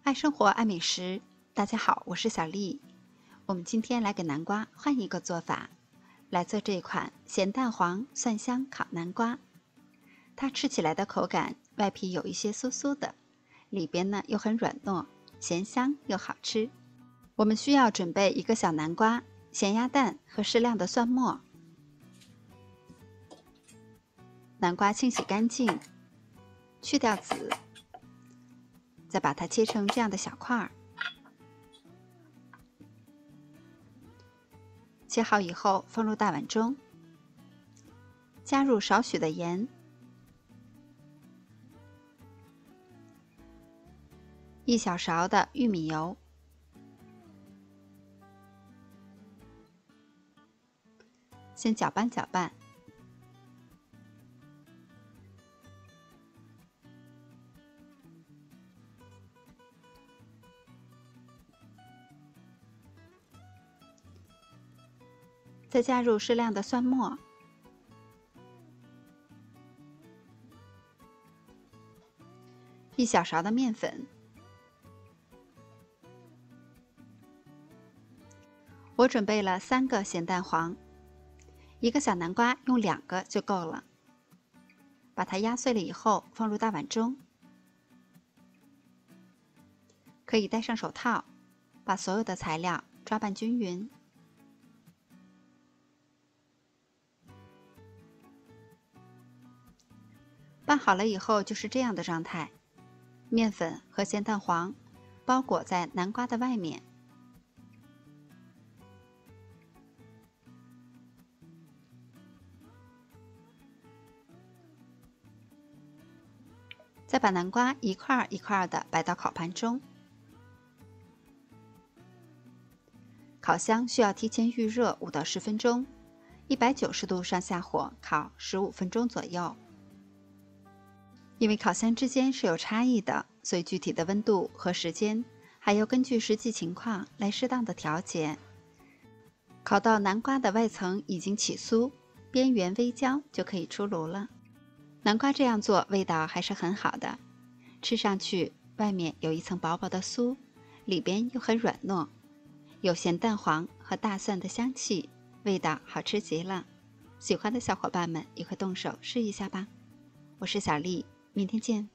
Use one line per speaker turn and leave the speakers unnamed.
爱生活，爱美食。大家好，我是小丽。我们今天来给南瓜换一个做法，来做这款咸蛋黄蒜香烤南瓜。它吃起来的口感，外皮有一些酥酥的，里边呢又很软糯，咸香又好吃。我们需要准备一个小南瓜、咸鸭蛋和适量的蒜末。南瓜清洗干净，去掉籽，再把它切成这样的小块儿。切好以后放入大碗中，加入少许的盐，一小勺的玉米油，先搅拌搅拌，再加入适量的蒜末，一小勺的面粉。我准备了3个咸蛋黄，一个小南瓜用2个就够了。把它压碎了以后放入大碗中，可以戴上手套，把所有的材料抓拌均匀。拌好了以后就是这样的状态，面粉和咸蛋黄包裹在南瓜的外面。再把南瓜一块一块的摆到烤盘中。烤箱需要提前预热5到10分钟，190度上下火烤15分钟左右。因为烤箱之间是有差异的，所以具体的温度和时间还要根据实际情况来适当的调节。烤到南瓜的外层已经起酥，边缘微焦就可以出炉了。南瓜这样做味道还是很好的，吃上去外面有一层薄薄的酥，里边又很软糯，有咸蛋黄和大蒜的香气，味道好吃极了。喜欢的小伙伴们也快动手试一下吧。我是小丽，明天见。